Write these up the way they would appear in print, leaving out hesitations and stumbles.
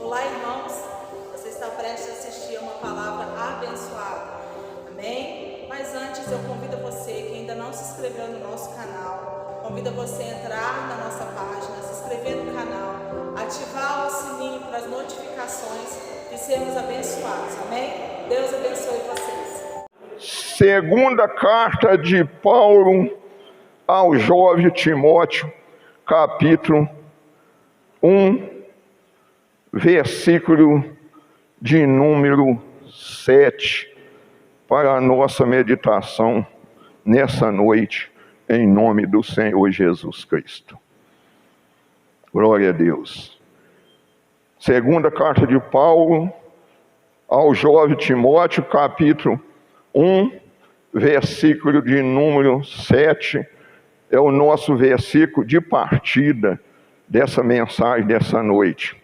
Olá, irmãos, você está prestes a assistir a uma palavra abençoada, amém? Mas antes eu convido você que ainda não se inscreveu no nosso canal, convido você a entrar na nossa página, se inscrever no canal, ativar o sininho para as notificações e sermos abençoados, amém? Deus abençoe vocês. Segunda carta de Paulo ao jovem Timóteo, capítulo 1, versículo de número 7, para a nossa meditação nessa noite, em nome do Senhor Jesus Cristo. Glória a Deus. Segunda carta de Paulo ao jovem Timóteo, capítulo 1, versículo de número 7, é o nosso versículo de partida dessa mensagem dessa noite.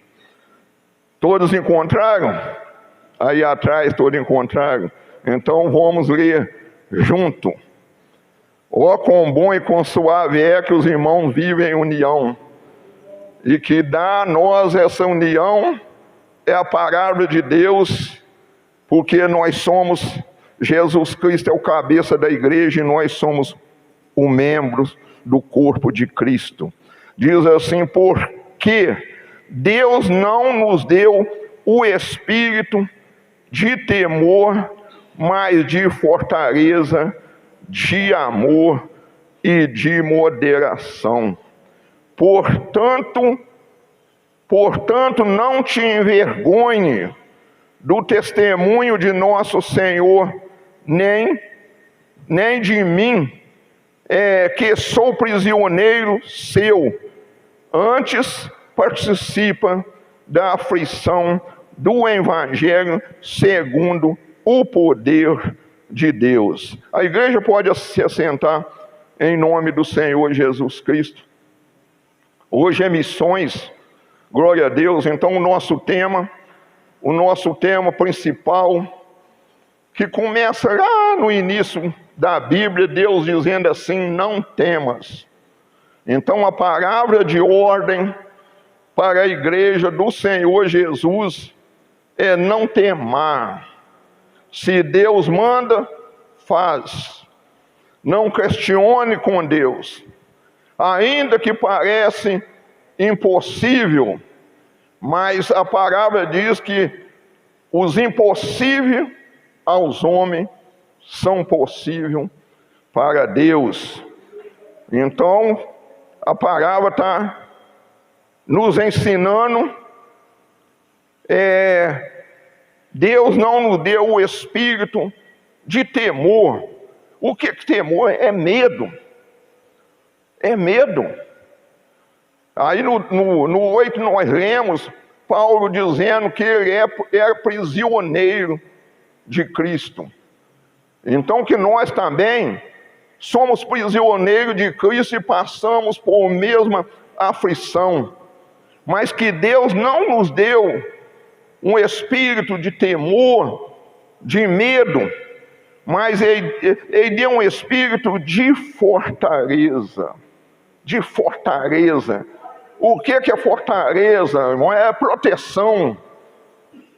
Todos encontraram? Aí atrás todos encontraram? Então vamos ler junto. Ó, quão bom e quão suave é que os irmãos vivem em união, e que dá a nós essa união é a palavra de Deus, porque nós somos, Jesus Cristo é o cabeça da igreja e nós somos o membro do corpo de Cristo. Diz assim: porque Deus não nos deu o espírito de temor, mas de fortaleza, de amor e de moderação. Portanto, não te envergonhe do testemunho de nosso Senhor, nem de mim, que sou prisioneiro seu. Antes participa da aflição do Evangelho segundo o poder de Deus. A igreja pode se assentar em nome do Senhor Jesus Cristo. Hoje é missões, glória a Deus. Então o nosso tema principal, que começa lá no início da Bíblia, Deus dizendo assim: não temas. Então a palavra de ordem para a igreja do Senhor Jesus é não temar. Se Deus manda, faz. Não questione com Deus. Ainda que parece impossível, mas a palavra diz que os impossíveis aos homens são possíveis para Deus. Então, a palavra está nos ensinando, Deus não nos deu o espírito de temor. O que é temor? É medo. É medo. Aí no 8 nós lemos Paulo dizendo que ele era prisioneiro de Cristo. Então que nós também somos prisioneiros de Cristo e passamos por mesma aflição. Mas que Deus não nos deu um espírito de temor, de medo, mas Ele deu um espírito de fortaleza. De fortaleza. O que é fortaleza, irmão? É proteção.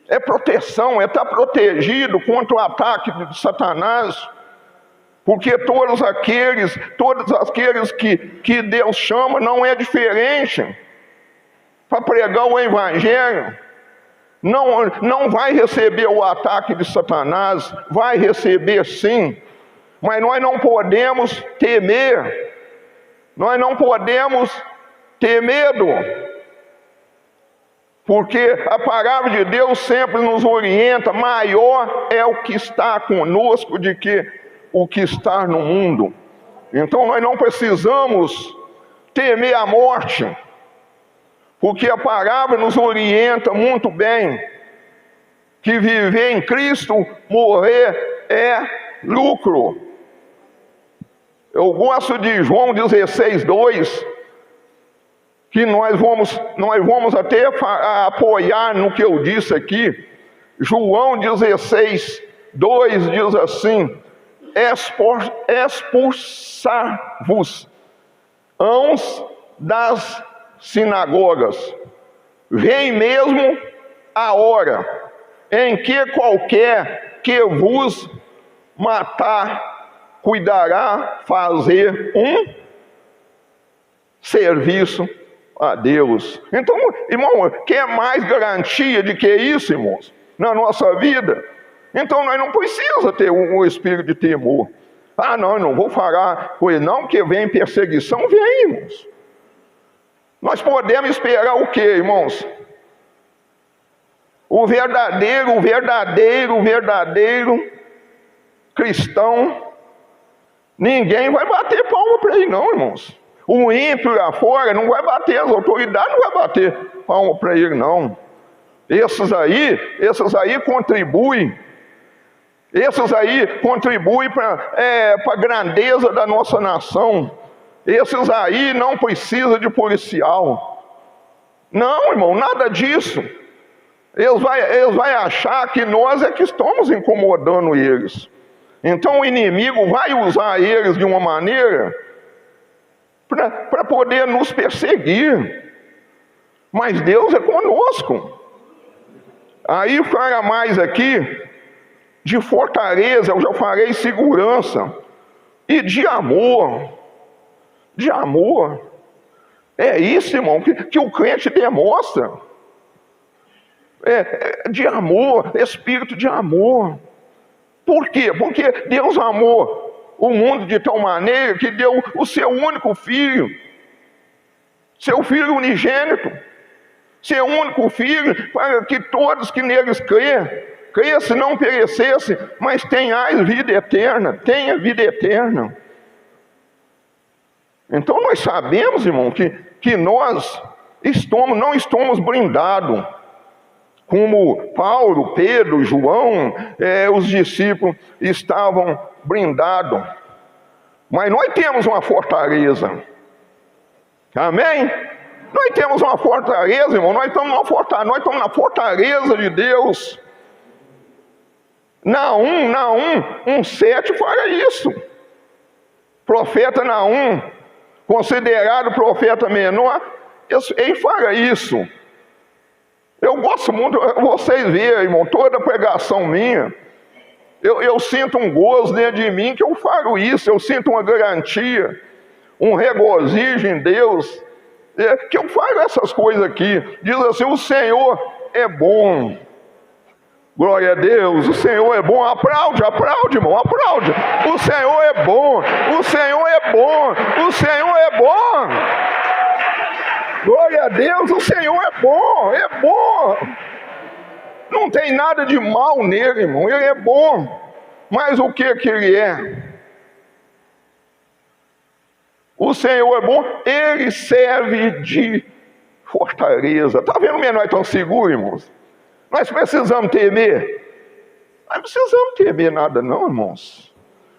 É proteção, é estar protegido contra o ataque de Satanás. Porque todos aqueles que Deus chama não é diferente. Para pregar o Evangelho, não vai receber o ataque de Satanás, vai receber sim, mas nós não podemos temer, nós não podemos ter medo, porque a palavra de Deus sempre nos orienta: maior é o que está conosco do que o que está no mundo. Então nós não precisamos temer a morte, porque a palavra nos orienta muito bem que viver em Cristo, morrer é lucro. Eu gosto de João 16:2, que nós vamos até apoiar no que eu disse aqui. João 16:2 diz assim: expulsar-vos ãos das sinagogas. Vem mesmo a hora em que qualquer que vos matar cuidará fazer um serviço a Deus. Então, irmão, quer mais garantia de que isso, irmãos, na nossa vida? Então nós não precisamos ter um espírito de temor. Ah, não, eu não vou falar com ele não, porque vem perseguição, vem, irmãos. Nós podemos esperar o quê, irmãos? O verdadeiro cristão, ninguém vai bater palma para ele não, irmãos. O ímpio lá fora não vai bater, as autoridades não vai bater palma para ele não. Esses aí contribuem. Esses aí contribuem para a grandeza da nossa nação. Esses aí não precisam de policial. Não, irmão, nada disso. Eles vão achar que nós é que estamos incomodando eles. Então o inimigo vai usar eles de uma maneira para poder nos perseguir. Mas Deus é conosco. Aí fala mais aqui de fortaleza, eu já falei segurança, e de amor. De amor. É isso, irmão, que o crente demonstra. De amor, espírito de amor. Por quê? Porque Deus amou o mundo de tal maneira que deu o seu único filho, seu filho unigênito, seu único filho, para que todos que neles cresce, não perecesse, mas tenha vida eterna, Então nós sabemos, irmão, que nós não estamos blindados, como Paulo, Pedro, João, os discípulos estavam blindados. Mas nós temos uma fortaleza. Amém? Nós temos uma fortaleza, irmão. Nós estamos na fortaleza de Deus. Naum 1:7 fala isso. Profeta Naum, considerado profeta menor, ele fala isso. Eu gosto muito, vocês verem, irmão, toda pregação minha, eu sinto um gozo dentro de mim que eu falo isso, eu sinto uma garantia, um regozijo em Deus, que eu falo essas coisas aqui. Diz assim: o Senhor é bom. Glória a Deus, o Senhor é bom. Aplaude, irmão, aplaude. O Senhor é bom, o Senhor é bom, o Senhor é bom. Glória a Deus, o Senhor é bom. Não tem nada de mal nele, irmão, ele é bom. Mas o que ele é? O Senhor é bom, ele serve de fortaleza. Está vendo como nós estamos seguros, irmãos? Nós precisamos temer? Nós não precisamos temer nada não, irmãos.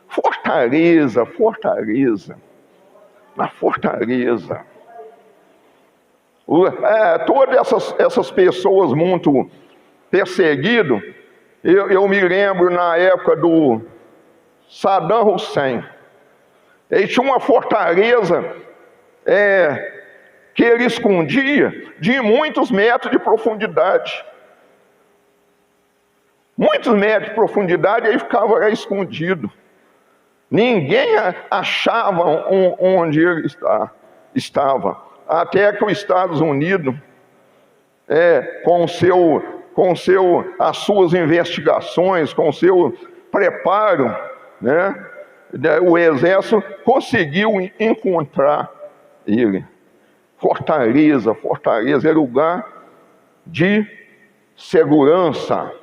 Fortaleza. Na fortaleza. Todas essas pessoas muito perseguidas, eu me lembro na época do Saddam Hussein. Ele tinha uma fortaleza que ele escondia de muitos metros de profundidade. Muitos metros de profundidade, ele ficava escondido. Ninguém achava onde ele estava. Até que os Estados Unidos, com as suas investigações, com o seu preparo, né, o exército conseguiu encontrar ele. Fortaleza é lugar de segurança.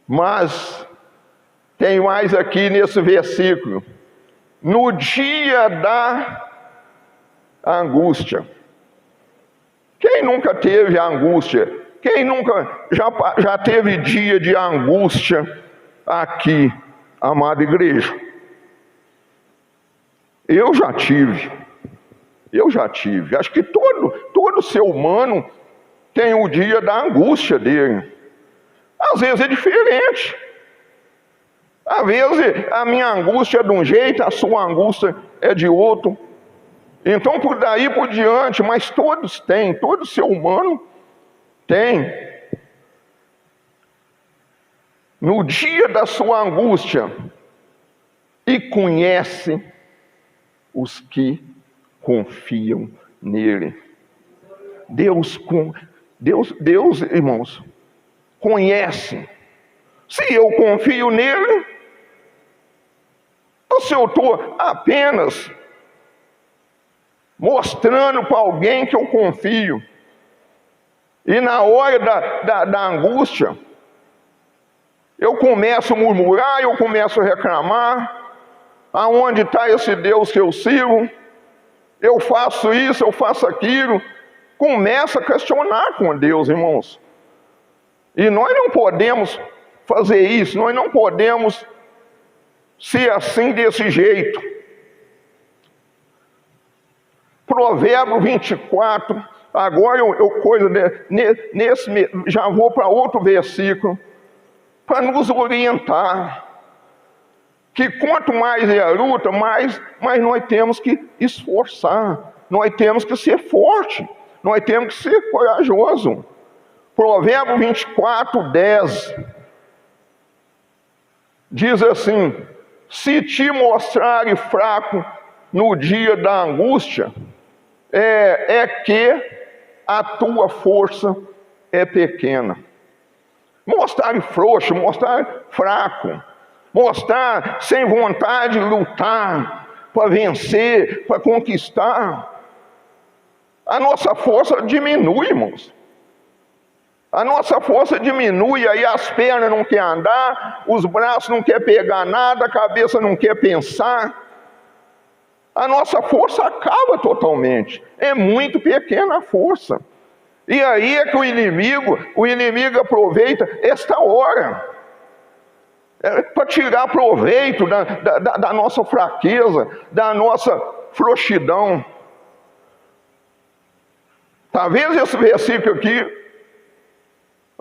Mas tem mais aqui nesse versículo. No dia da angústia. Quem nunca teve angústia? Quem nunca já teve dia de angústia aqui, amada igreja? Eu já tive. Acho que todo ser humano tem o dia da angústia dele. Às vezes é diferente. Às vezes a minha angústia é de um jeito, a sua angústia é de outro. Então por daí por diante, mas todo ser humano tem no dia da sua angústia e conhece os que confiam nele. Deus, irmãos, conhece. Se eu confio nele, ou se eu estou apenas mostrando para alguém que eu confio, e na hora da angústia, eu começo a murmurar, eu começo a reclamar, aonde está esse Deus que eu sirvo? Eu faço isso, eu faço aquilo. Começa a questionar com Deus, irmãos. E nós não podemos fazer isso, nós não podemos ser assim desse jeito. Provérbio 24, agora já vou para outro versículo, para nos orientar, que quanto mais é a luta, mais nós temos que esforçar, nós temos que ser forte, nós temos que ser corajoso. Provérbio 24, 10, diz assim: se te mostrares fraco no dia da angústia, é que a tua força é pequena. Mostrar frouxo, mostrar fraco, mostrar sem vontade de lutar, para vencer, para conquistar. A nossa força diminui, irmãos. A nossa força diminui, aí as pernas não querem andar, os braços não querem pegar nada, a cabeça não quer pensar. A nossa força acaba totalmente. É muito pequena a força. E aí é que o inimigo aproveita esta hora para tirar proveito da nossa fraqueza, da nossa frouxidão. Talvez esse versículo aqui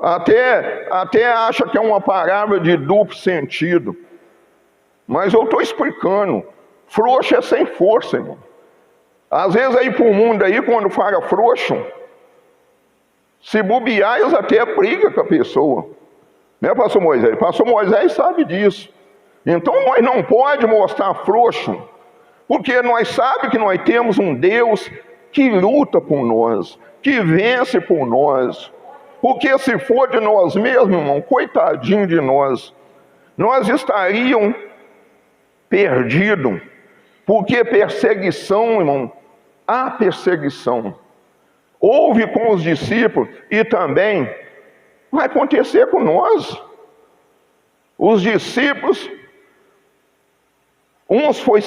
até acha que é uma palavra de duplo sentido, mas eu estou explicando. Frouxo é sem força, irmão. Às vezes aí para o mundo aí, quando fala frouxo, se bobear, eles até brigam com a pessoa. Né, pastor Moisés? Pastor Moisés sabe disso. Então nós não podemos mostrar frouxo, porque nós sabemos que nós temos um Deus que luta por nós, que vence por nós. Porque se for de nós mesmos, irmão, coitadinho de nós estaríamos perdidos. Porque perseguição, irmão, há perseguição. Houve com os discípulos e também vai acontecer com nós. Os discípulos, uns foi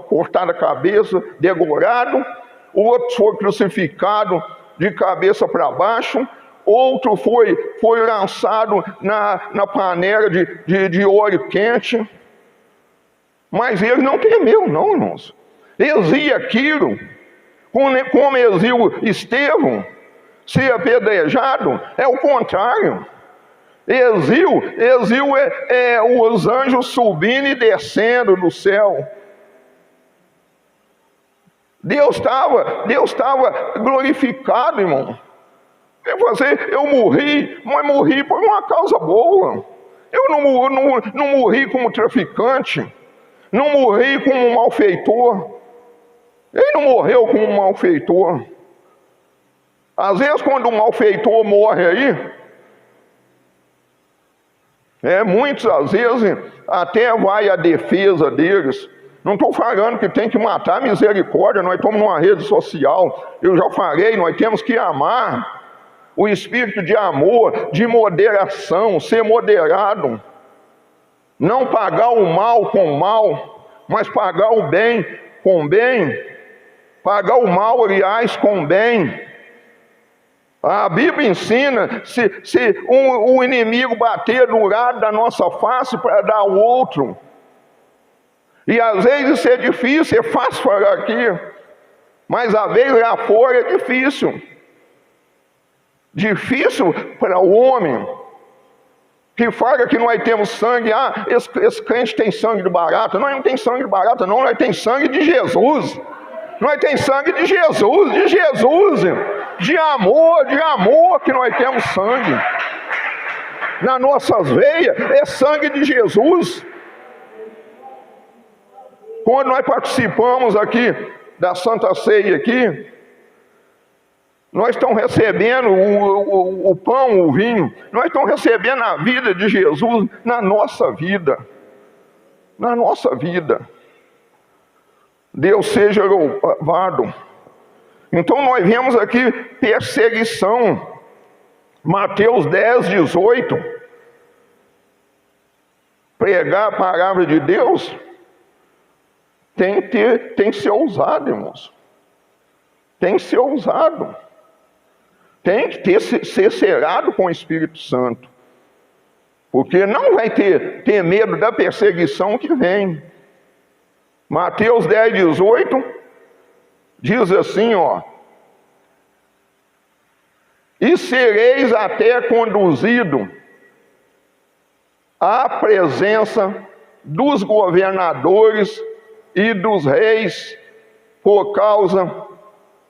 cortado a cabeça, degolado, outros foi crucificado de cabeça para baixo, outro foi lançado na panela de óleo quente. Mas ele não temeu, não, irmãos. Eles iam aquilo, como eles viram Estevão ser apedrejado, é o contrário. Eles viram os anjos subindo e descendo do céu. Deus estava glorificado, irmão. Eu morri, mas morri por uma causa boa. Eu não morri como traficante, não morri como um malfeitor. Ele não morreu como um malfeitor. Às vezes, quando um malfeitor morre aí, muitos, às vezes, até vai a defesa deles. Não estou falando que tem que matar a misericórdia, nós estamos numa rede social. Eu já falei, nós temos que amar. O espírito de amor, de moderação, ser moderado. Não pagar o mal com o mal, mas pagar o bem com o bem. Pagar o mal, aliás, com o bem. A Bíblia ensina, se um inimigo bater no lado da nossa face para dar ao outro. E às vezes isso é difícil, é fácil falar aqui. Mas às vezes lá fora é difícil. Difícil para o homem que fala que nós temos sangue. Esse crente tem sangue de barata. Nós não tem sangue de barata não, nós tem sangue de Jesus. Nós tem sangue de Jesus, de amor que nós temos sangue. Nas nossas veias é sangue de Jesus. Quando nós participamos aqui da Santa Ceia aqui, nós estamos recebendo o pão, o vinho, nós estamos recebendo a vida de Jesus na nossa vida. Na nossa vida. Deus seja louvado. Então nós vemos aqui perseguição. Mateus 10, 18. Pregar a palavra de Deus tem que ser ousado, irmãos. Tem que ser ousado. Tem que ser cerado com o Espírito Santo. Porque não vai ter medo da perseguição que vem. Mateus 10, 18 diz assim, ó: e sereis até conduzido à presença dos governadores e dos reis por causa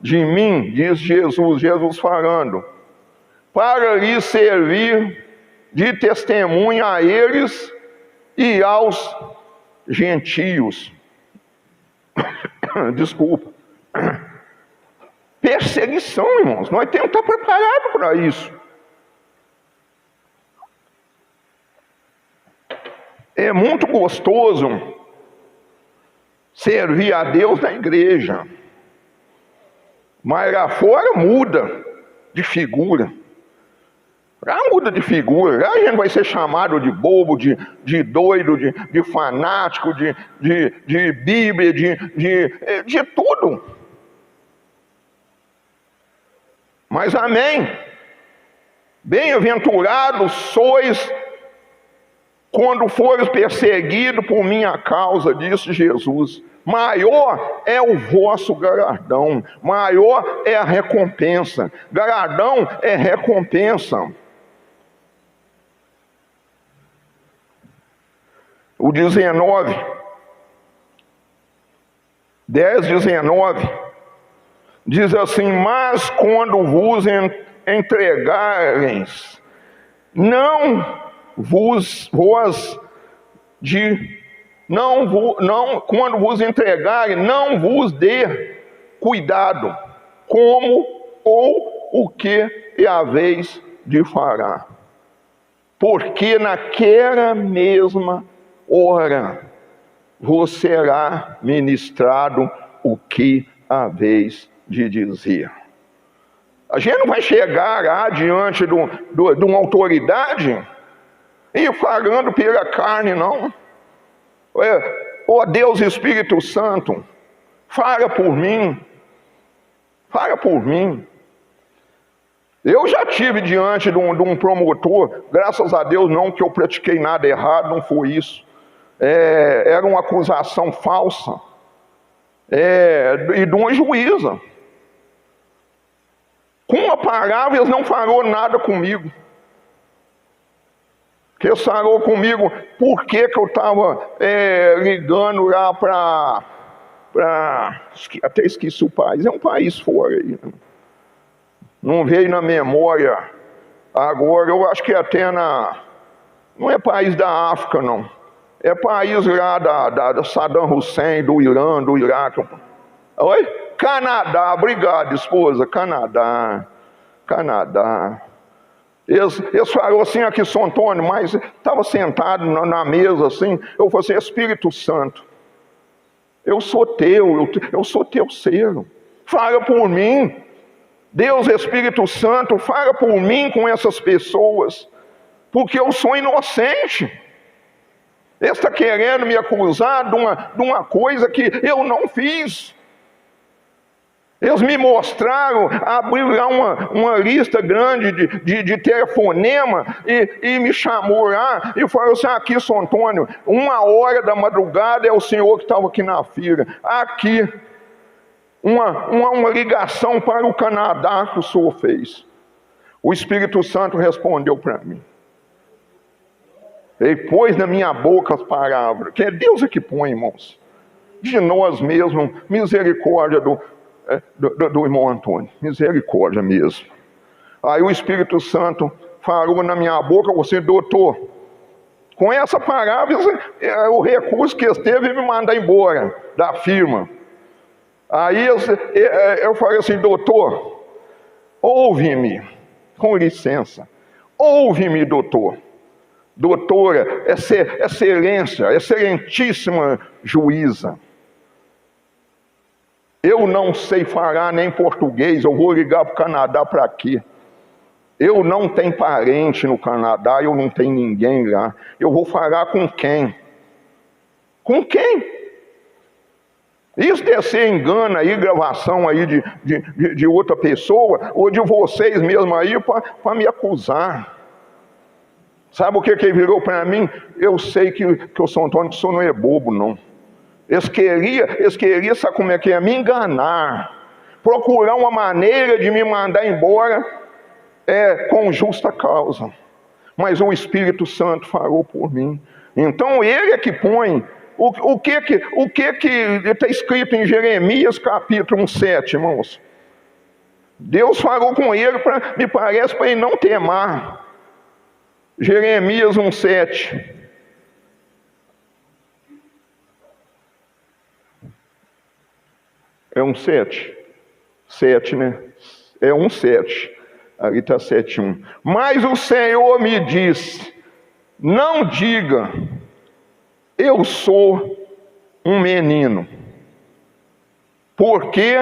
de mim, diz Jesus falando, para lhes servir de testemunha a eles e aos gentios. Desculpa. Perseguição, irmãos. Nós temos que estar preparados para isso. É muito gostoso servir a Deus na igreja. Mas lá fora muda de figura. Lá muda de figura. Lá a gente vai ser chamado de bobo, de doido, de fanático, de Bíblia, de tudo. Mas amém. Bem-aventurados sois quando fores perseguidos por minha causa, disse Jesus. Maior é o vosso galardão, maior é a recompensa. Galardão é recompensa. O 19, 10, 19, diz assim: mas quando vos entregarem, quando vos entregarem, não vos dê cuidado, como ou o que haveis de fará. Porque naquela mesma hora vos será ministrado o que haveis de dizer. A gente não vai chegar lá diante de uma autoridade e falando pela carne, não. Ó Deus Espírito Santo, fala por mim. Fala por mim. Eu já tive diante de um promotor, graças a Deus não que eu pratiquei nada errado, não foi isso. Era uma acusação falsa. E de uma juíza. Com uma palavra eles não falou nada comigo. Que eles falou comigo por que eu estava ligando lá para até esqueci o país, é um país fora aí. Né? Não veio na memória agora, eu acho que até não é país da África não. É país lá da Saddam Hussein, do Irã, do Iraque. Oi? Canadá, obrigado esposa, Canadá. Eles falaram assim aqui, São Antônio, mas estava sentado na mesa assim, eu falei assim, Espírito Santo, eu sou teu ser, fala por mim, Deus Espírito Santo, fala por mim com essas pessoas, porque eu sou inocente. Ele está querendo me acusar de uma coisa que eu não fiz. Eles me mostraram, abriram lá uma lista grande de telefonema e me chamou lá e falou assim, aqui, São Antônio, 1h da madrugada é o senhor que estava aqui na fila. Aqui, uma ligação para o Canadá que o senhor fez. O Espírito Santo respondeu para mim. Ele pôs na minha boca as palavras, que é Deus que põe, irmãos. De nós mesmos, misericórdia do irmão Antônio. Misericórdia mesmo. Aí o Espírito Santo falou na minha boca, você, doutor, com essa palavra, o recurso que esteve me mandar embora da firma. Aí eu falei assim, doutor, ouve-me, com licença, ouve-me, doutor. Doutora, excelência, excelentíssima juíza. Eu não sei falar nem português, eu vou ligar para o Canadá para quê? Eu não tenho parente no Canadá, eu não tenho ninguém lá. Eu vou falar com quem? Com quem? Isso deve ser engano aí, gravação aí de outra pessoa, ou de vocês mesmo aí, para me acusar. Sabe o que ele virou para mim? Eu sei que o São Antônio, que o senhor não é bobo, não. Eles queriam, sabe como é que é? Me enganar. Procurar uma maneira de me mandar embora com justa causa. Mas o Espírito Santo falou por mim. Então ele é que põe. O que está escrito em Jeremias capítulo 7, irmãos? Deus falou com ele, me parece, para ele não temar. Jeremias 1,7. É 1,7? 7, né? É 1,7. Ali está 7,1. Mas o Senhor me disse, não diga, eu sou um menino, porque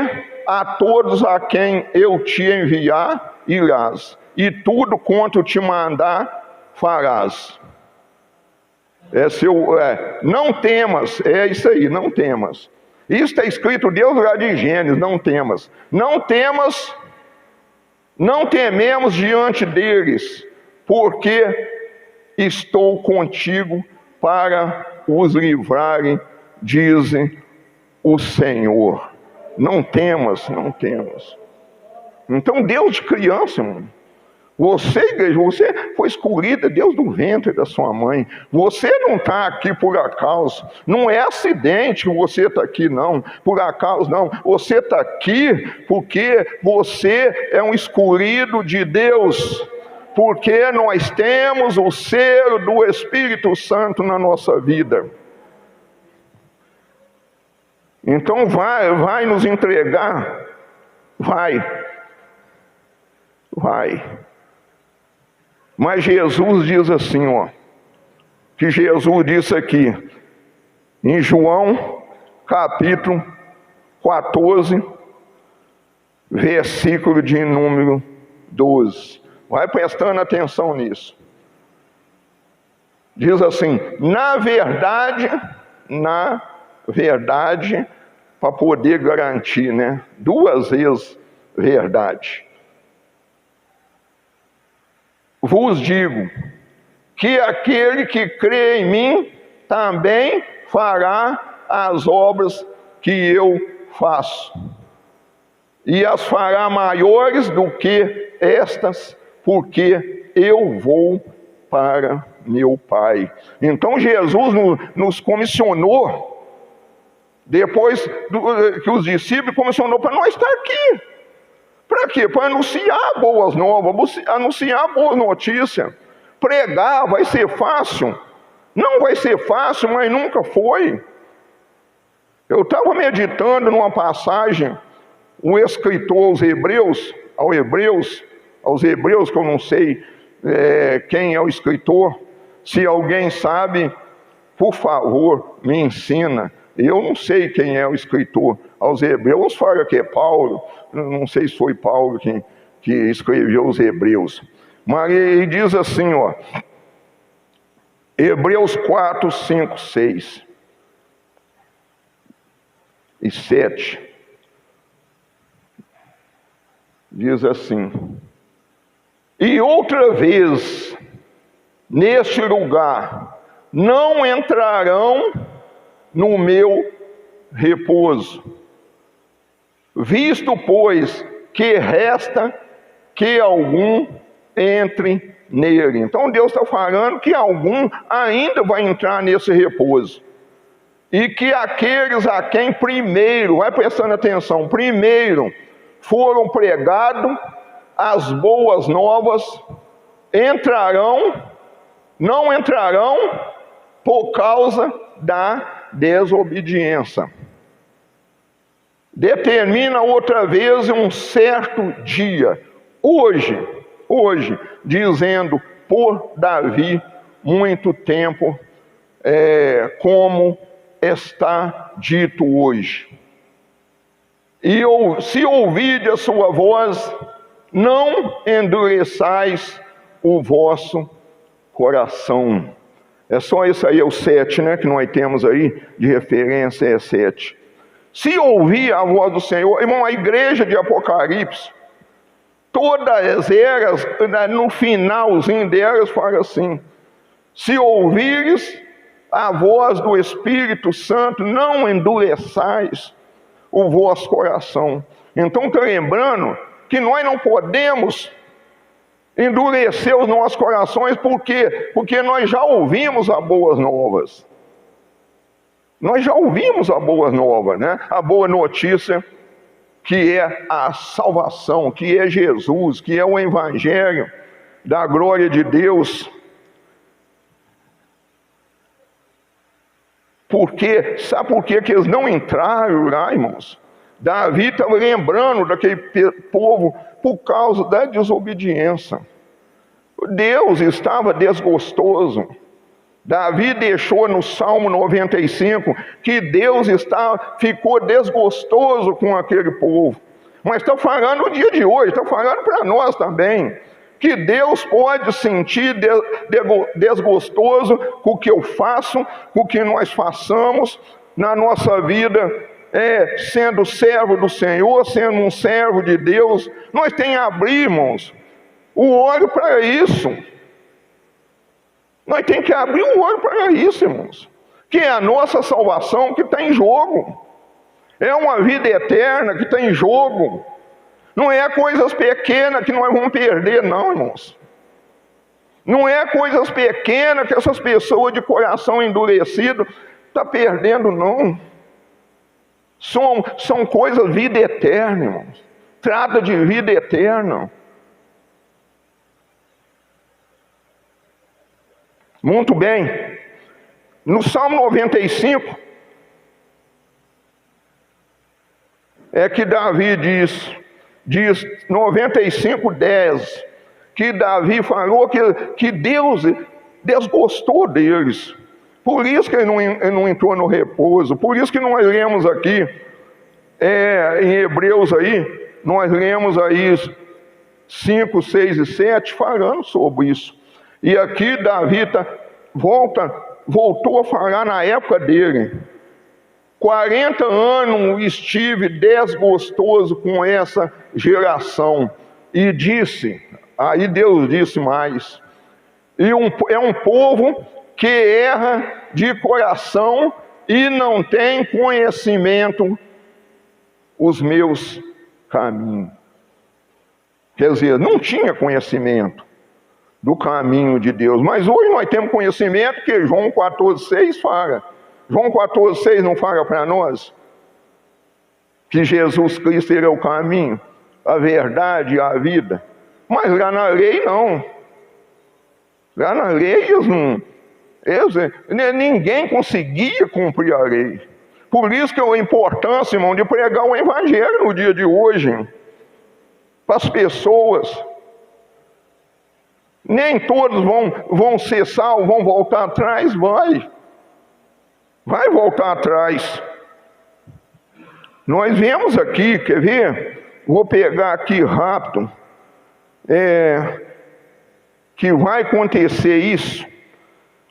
a todos a quem eu te enviar, irás, e tudo quanto te mandar, farás. Não temas, é isso aí, não temas. Isso está escrito, Deus lá de Gênesis, não temas. Não temas, não tememos diante deles, porque estou contigo para os livrarem, dizem o Senhor. Não temas, não temas. Então Deus de criança, irmão. Você, igreja, você foi escolhida, Deus do ventre da sua mãe. Você não está aqui por acaso. Não é acidente que você está aqui, não. Por acaso, não. Você está aqui porque você é um escolhido de Deus. Porque nós temos o selo do Espírito Santo na nossa vida. Então vai nos entregar. Vai. Mas Jesus diz assim, que Jesus disse aqui, em João, capítulo 14, versículo de número 12. Vai prestando atenção nisso. Diz assim, na verdade, para poder garantir, né? 2 vezes verdade. Vos digo que aquele que crê em mim também fará as obras que eu faço, e as fará maiores do que estas, porque eu vou para meu Pai. Então Jesus nos comissionou, depois que os discípulos comissionou para nós estar aqui. Para quê? Para anunciar boas novas, anunciar boas notícias. Pregar vai ser fácil? Não vai ser fácil, mas nunca foi. Eu estava meditando numa passagem, um escritor aos Hebreus, que eu não sei quem é o escritor. Se alguém sabe, por favor, me ensina. Eu não sei quem é o escritor aos Hebreus, fala que é Paulo, não sei se foi Paulo que escreveu os Hebreus. Mas ele diz assim, Hebreus 4, 5, 6 e 7. Diz assim, e outra vez, neste lugar, não entrarão no meu repouso, visto, pois, que resta que algum entre nele. Então Deus está falando que algum ainda vai entrar nesse repouso. e que aqueles a quem primeiro, vai prestando atenção, primeiro foram pregados as boas novas, não entrarão por causa da desobediência. Determina outra vez um certo dia, hoje, dizendo por Davi, muito tempo, como está dito hoje. E se ouvide a sua voz, não endureçais o vosso coração. É só isso aí, é o 7, né, que nós temos aí de referência, é 7. Se ouvir a voz do Senhor, irmão, a igreja de Apocalipse, todas elas, no finalzinho delas, fala assim: se ouvires a voz do Espírito Santo, não endureçais o vosso coração. Então está lembrando que nós não podemos endurecer os nossos corações, porque nós já ouvimos as boas novas. Nós já ouvimos a boa nova, né? A boa notícia, que é a salvação, que é Jesus, que é o Evangelho da glória de Deus. Sabe por que eles não entraram lá, irmãos? Davi estava lembrando daquele povo por causa da desobediência. Deus estava desgostoso. Davi deixou no Salmo 95 que Deus ficou desgostoso com aquele povo. Mas está falando no dia de hoje, está falando para nós também, que Deus pode sentir desgostoso com o que eu faço, com o que nós façamos na nossa vida, sendo servo do Senhor, sendo um servo de Deus. Nós temos que abrir, irmãos, o olho para isso. Nós temos que abrir o olho para isso, irmãos. Que é a nossa salvação que está em jogo. É uma vida eterna que está em jogo. Não é coisas pequenas que nós vamos perder, não, irmãos. Não é coisas pequenas que essas pessoas de coração endurecido estão perdendo, não. São coisas vida eterna, irmãos. Trata de vida eterna. Muito bem. No Salmo 95, é que Davi diz 95:10, que Davi falou que Deus desgostou deles. Por isso que ele não entrou no repouso. Por isso que nós lemos aqui, em Hebreus aí, nós lemos aí 5, 6 e 7 falando sobre isso. E aqui Davi voltou a falar na época dele. 40 anos estive desgostoso com essa geração. E disse, aí Deus disse mais, é um povo que erra de coração e não tem conhecimento os meus caminhos. Quer dizer, não tinha conhecimento do caminho de Deus. Mas hoje nós temos conhecimento que João 14,6 fala. João 14,6 não fala para nós que Jesus Cristo é o caminho, a verdade e a vida. Mas lá na lei não. Lá na lei ninguém conseguia cumprir a lei. Por isso que é a importância, irmão, de pregar o Evangelho no dia de hoje, para as pessoas. Nem todos vão ser salvos, vão voltar atrás, vai voltar atrás. Nós vemos aqui, quer ver? Vou pegar aqui rápido, que vai acontecer isso,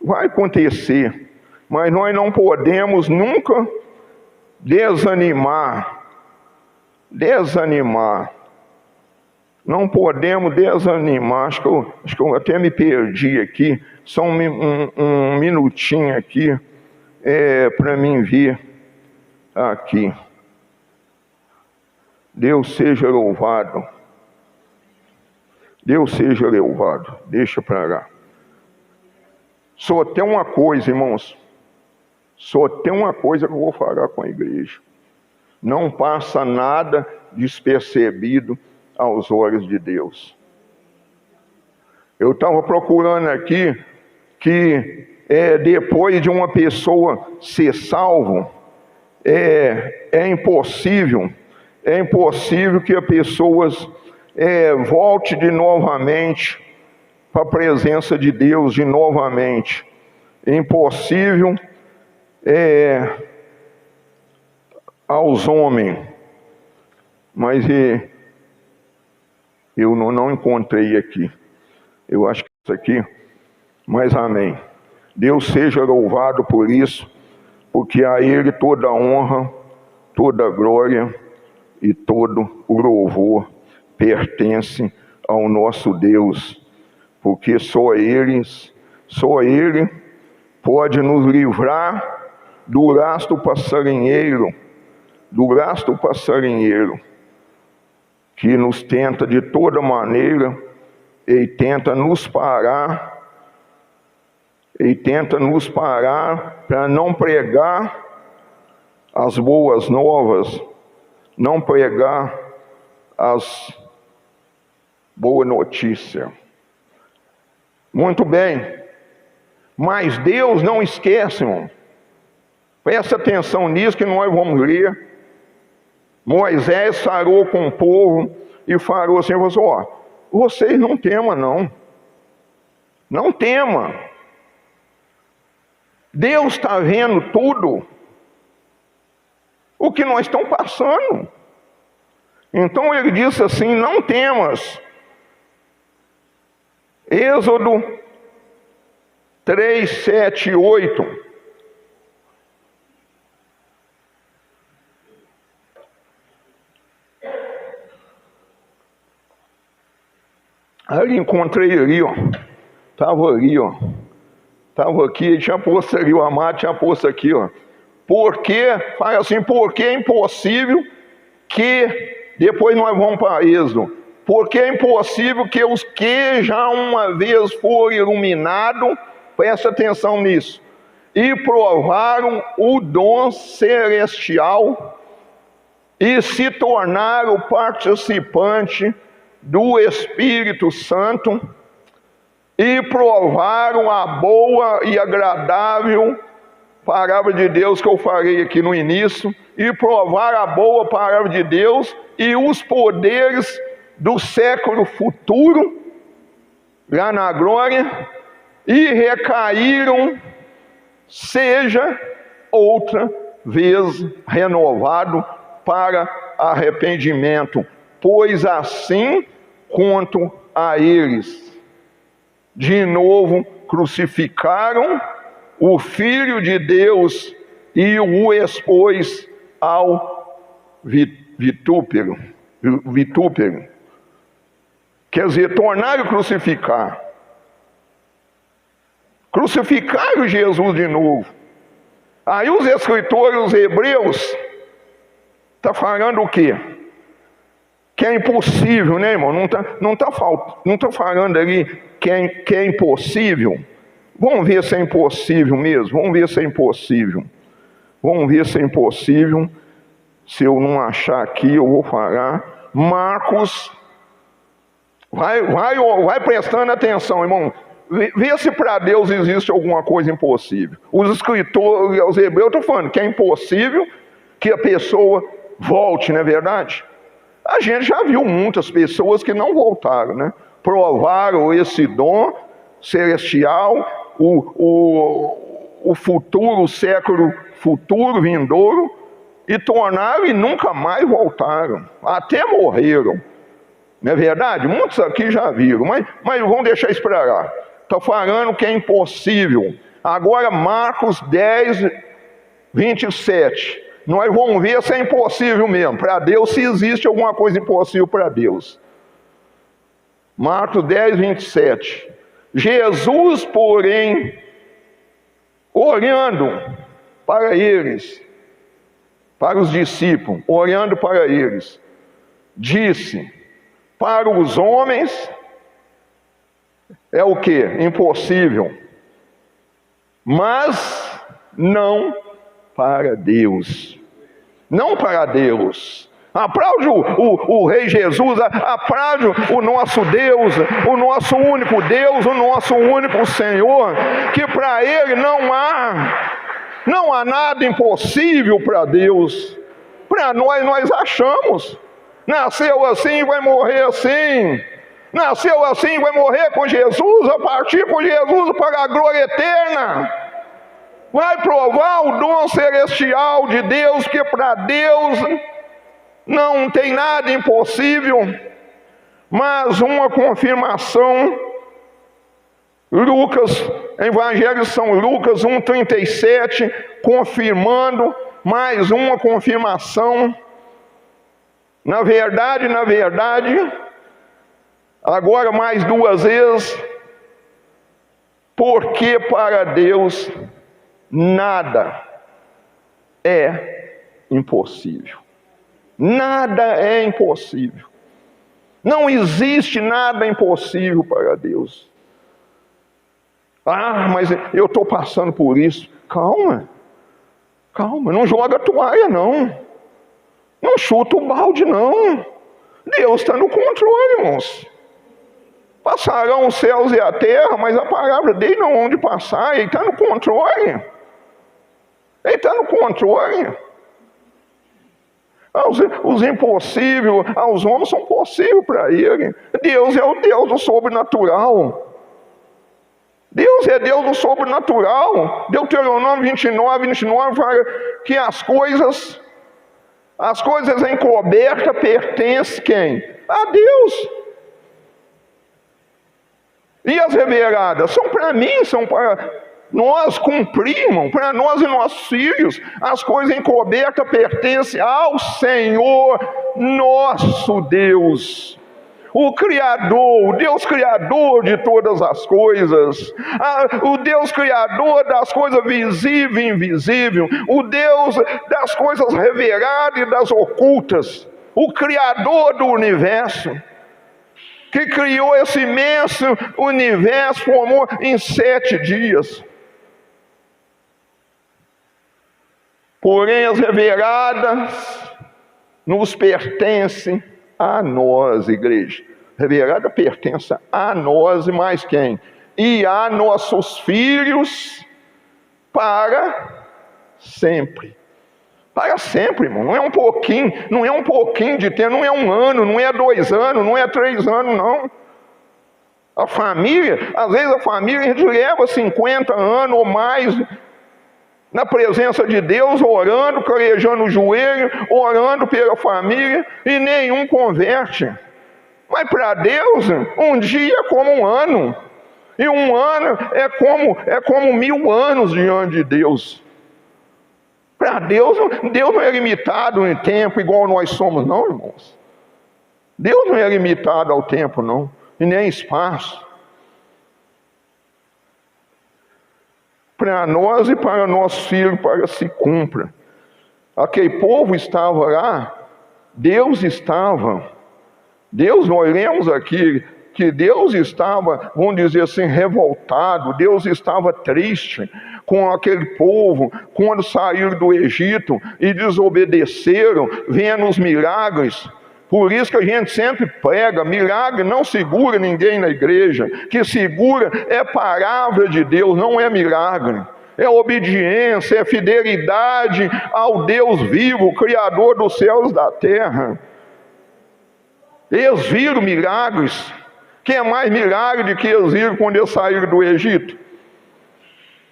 vai acontecer, mas nós não podemos nunca desanimar. Não podemos desanimar. Acho que eu até me perdi aqui. Só um minutinho aqui para mim ver aqui. Deus seja louvado. Deus seja louvado. Deixa para lá. Só tem uma coisa, irmãos. Só tem uma coisa que eu vou falar com a igreja: não passa nada despercebido aos olhos de Deus. Eu estava procurando aqui que depois de uma pessoa ser salvo, é impossível que a pessoa volte de novamente para a presença de Deus de novamente. É impossível aos homens, mas eu não encontrei aqui. Eu acho que isso aqui, mas amém. Deus seja louvado por isso, porque a Ele toda a honra, toda a glória e todo o louvor pertence ao nosso Deus, porque só Ele pode nos livrar do laço passarinheiro, que nos tenta de toda maneira e tenta nos parar para não pregar as boas novas, não pregar as boas notícias. Muito bem, mas Deus não esquece, irmão. Presta atenção nisso que nós vamos ler. Moisés falou com o povo e falou assim: vocês não temam não. Não tema. Deus está vendo tudo o que nós estamos passando. Então ele disse assim: não temas. Êxodo 3, 7 e 8. Ali encontrei ali, ó. Estava ali, ó. Estava aqui, tinha posto ali, o Amado tinha posto aqui, ó. Porque, fala assim, porque é impossível que, depois nós vamos para Êxodo, porque é impossível que os que já uma vez foram iluminados, presta atenção nisso, e provaram o dom celestial e se tornaram participante do Espírito Santo e provaram a boa e agradável palavra de Deus que eu falei aqui no início, e provaram a boa palavra de Deus e os poderes do século futuro, lá na glória, e recaíram, seja outra vez renovado para arrependimento, pois assim quanto a eles, de novo crucificaram o Filho de Deus e o expôs ao vitúpero. Quer dizer, tornaram crucificar. Crucificaram Jesus de novo. Aí os escritores, os hebreus, estão falando o quê? Que é impossível, né, irmão? Não tá falando ali que é impossível. Vamos ver se é impossível mesmo. Vamos ver se é impossível. Se eu não achar aqui, eu vou falar. Marcos, vai prestando atenção, irmão. Vê se para Deus existe alguma coisa impossível. Os escritores, os hebreus, estão falando que é impossível que a pessoa volte, não é verdade? A gente já viu muitas pessoas que não voltaram, né? Provaram esse dom celestial, o futuro, o século futuro, vindouro, e tornaram e nunca mais voltaram, até morreram. Não é verdade? Muitos aqui já viram, mas vamos deixar isso para lá. Está falando que é impossível. Agora Marcos 10, 27. Nós vamos ver se é impossível mesmo para Deus, se existe alguma coisa impossível para Deus. Marcos 10, 27. Jesus, porém, olhando para eles, para os discípulos, olhando para eles, disse: para os homens é o que? Impossível. Mas não para Deus, não para Deus. Aplaude o Rei Jesus, aplaude o nosso Deus, o nosso único Deus, o nosso único Senhor, que para Ele não há nada impossível para Deus. Para nós achamos, nasceu assim, vai morrer assim, nasceu assim, vai morrer com Jesus, a partir com Jesus para a glória eterna. Vai provar o dom celestial de Deus, que para Deus não tem nada impossível. Mas uma confirmação, Evangelho de São Lucas 1,37, confirmando, mais uma confirmação. Na verdade, agora mais duas vezes, porque para Deus nada é impossível. Nada é impossível. Não existe nada impossível para Deus. Mas eu estou passando por isso. Calma, não joga a toalha não. Não chuta o balde não. Deus está no controle, irmãos. Passarão os céus e a terra, mas a palavra dele não onde passar. Ele está no controle. Ele está no controle. Os impossíveis aos homens são possíveis para Ele. Deus é o Deus do sobrenatural. Deus é Deus do sobrenatural. Deuteronômio 29 fala que as coisas encobertas pertencem quem? A Deus. E as reveladas são para mim, são para nós cumprirmos, para nós e nossos filhos. As coisas encobertas pertencem ao Senhor nosso Deus, o Criador, o Deus Criador de todas as coisas, o Deus Criador das coisas visíveis e invisíveis, o Deus das coisas reveladas e das ocultas, o Criador do universo, que criou esse imenso universo, formou em 7 dias. Porém, as reveladas nos pertencem a nós, igreja. Revelada pertence a nós e mais quem? E a nossos filhos para sempre. Para sempre, irmão. Não é um pouquinho de tempo, não é 1 ano, não é 2 anos, não é 3 anos, não. A família, às vezes a família a gente leva 50 anos ou mais na presença de Deus, orando, calejando o joelho, orando pela família, e nenhum converte. Mas para Deus, um dia é como 1 ano, e 1 ano é como 1000 anos diante de Deus. Para Deus não é limitado em tempo igual nós somos, não, irmãos. Deus não é limitado ao tempo, não, e nem espaço. Para nós e para nossos filhos, para se cumpra. Aquele povo estava lá, Deus, nós lemos aqui, que Deus estava, vamos dizer assim, revoltado, Deus estava triste com aquele povo, quando saíram do Egito e desobedeceram, vendo os milagres. Por isso que a gente sempre prega, milagre não segura ninguém na igreja, que segura é a palavra de Deus, não é milagre. É obediência, é fidelidade ao Deus vivo, Criador dos céus e da terra. Eles viram milagres. Que é mais milagre do que eles viram quando eles saíram do Egito?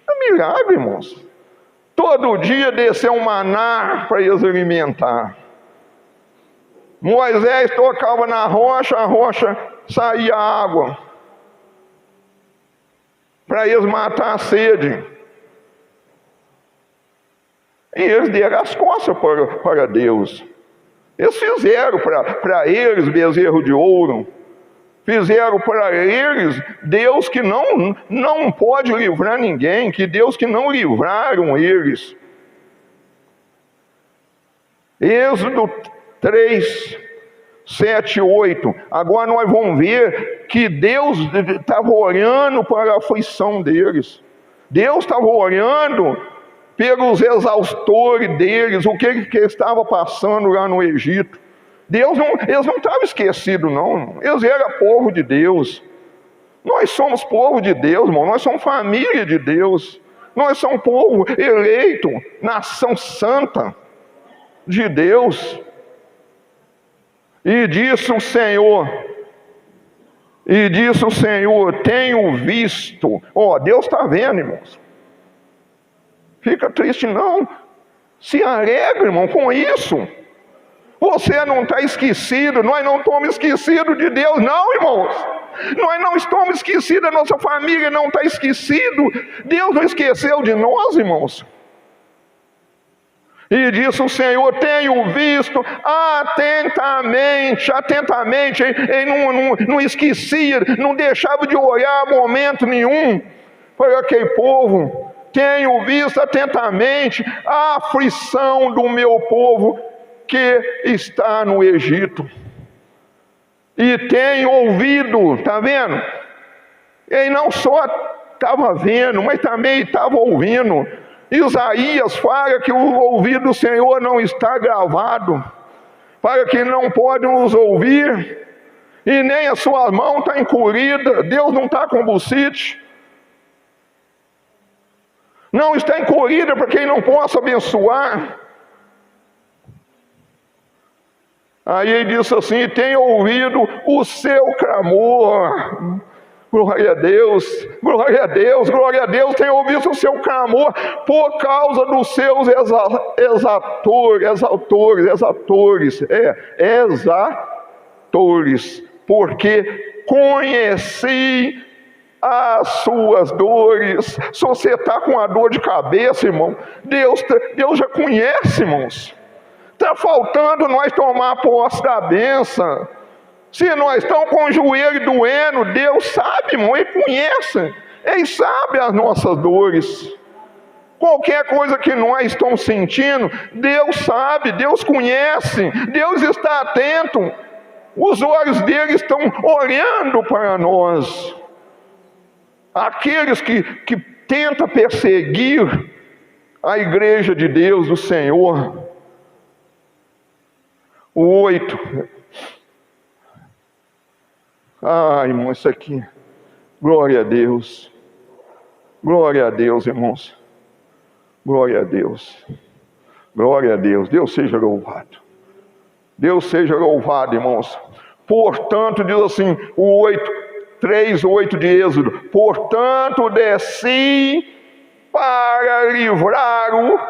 É milagre, irmãos. Todo dia desceu um maná para eles alimentar. Moisés tocava na rocha, a rocha saía água para eles matar a sede. E eles deram as costas para Deus. Eles fizeram para eles bezerro de ouro. Fizeram para eles Deus que não pode livrar ninguém, que Deus que não livraram eles. Êxodo 3, 7, 8. Agora nós vamos ver que Deus estava orando para a aflição deles. Deus estava orando pelos exaustores deles, o que estava passando lá no Egito. Eles não estavam esquecidos, não. Eles eram povo de Deus. Nós somos povo de Deus, irmão. Nós somos família de Deus. Nós somos povo eleito, nação santa de Deus. E disse o Senhor, tenho visto. Deus está vendo, irmãos. Fica triste não. Se alegra, irmão, com isso. Você não está esquecido. Nós não estamos esquecidos de Deus, não, irmãos. Nós não estamos esquecidos. A nossa família não está esquecida. Deus não esqueceu de nós, irmãos. E disse o Senhor, tenho visto atentamente. Ele não esquecia, não deixava de olhar momento nenhum para aquele povo. Tenho visto atentamente a aflição do meu povo que está no Egito. E tenho ouvido, está vendo? Ele não só estava vendo, mas também estava ouvindo. Isaías fala que o ouvido do Senhor não está gravado, para que não pode nos ouvir, e nem a sua mão está encolhida. Deus não está com bucite. Não está encolhida para que Ele não possa abençoar. Aí ele disse assim, tenho ouvido o seu clamor. Glória a Deus, glória a Deus, glória a Deus. Tenho ouvido o seu clamor por causa dos seus exatores, porque conheci as suas dores. Se você está com a dor de cabeça, irmão, Deus já conhece, irmãos. Está faltando nós tomar posse da bênção. Se nós estamos com o joelho doendo, Deus sabe, irmão, Ele conhece. Ele sabe as nossas dores. Qualquer coisa que nós estamos sentindo, Deus sabe, Deus conhece, Deus está atento. Os olhos dele estão olhando para nós. Aqueles que tentam perseguir a igreja de Deus, do Senhor. O 8. Irmão, isso aqui. Glória a Deus. Glória a Deus, irmãos. Glória a Deus. Glória a Deus. Deus seja louvado. Deus seja louvado, irmãos. Portanto, diz assim, o 3:8 de Êxodo. Portanto, desci para livrá-lo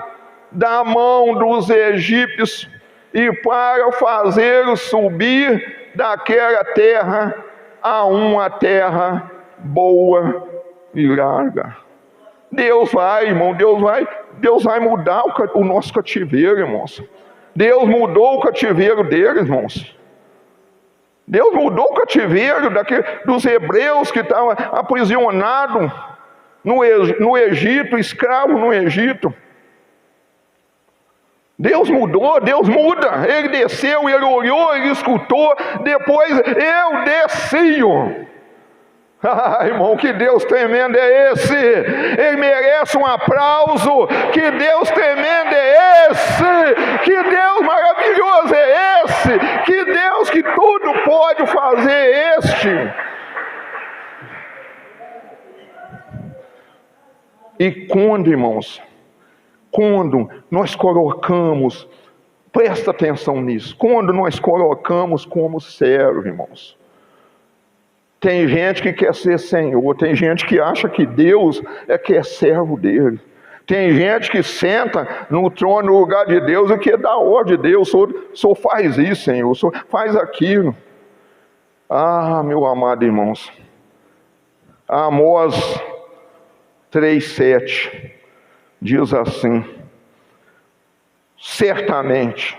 da mão dos egípcios e para fazê-lo subir daquela terra a uma terra boa e larga. Deus vai, irmão, Deus vai mudar o nosso cativeiro, irmãos. Deus mudou o cativeiro deles, irmãos. Deus mudou o cativeiro dos hebreus que estavam aprisionados no Egito, escravos no Egito. Deus mudou, Deus muda. Ele desceu, Ele olhou, Ele escutou. Depois eu desci. Irmão, que Deus tremendo é esse? Ele merece um aplauso. Que Deus tremendo é esse? Que Deus maravilhoso é esse? Que Deus que tudo pode fazer é este? E quando, irmãos, quando nós colocamos, presta atenção nisso, quando nós colocamos como servo, irmãos, tem gente que quer ser senhor, tem gente que acha que Deus que é servo dele, tem gente que senta no trono, no lugar de Deus, e que dá ordem de Deus, o senhor faz isso, Senhor, o senhor faz aquilo. Meu amado irmãos, Amós 3:7 diz assim, certamente,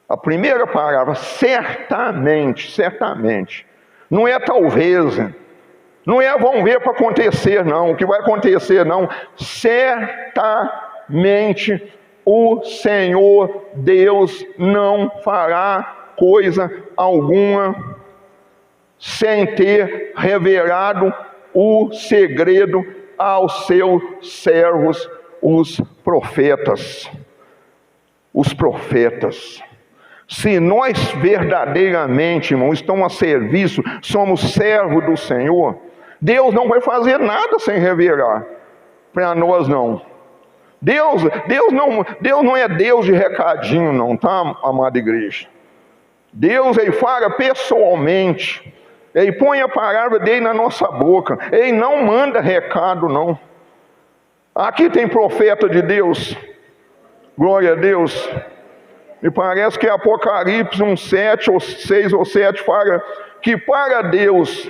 a primeira palavra, certamente, não é talvez, não é vamos ver para acontecer não, o que vai acontecer não, certamente o Senhor Deus não fará coisa alguma sem ter revelado o segredo aos seus servos, os profetas. Os profetas. Se nós verdadeiramente, irmão, estamos a serviço, somos servos do Senhor, Deus não vai fazer nada sem revelar. Para nós não. Deus não é Deus de recadinho não, tá, amada igreja? Deus, Ele fala pessoalmente. Ele põe a palavra dele na nossa boca. Ele não manda recado não. Aqui tem profeta de Deus. Glória a Deus. Me parece que Apocalipse 1:7 ou 6 ou 7 fala que para Deus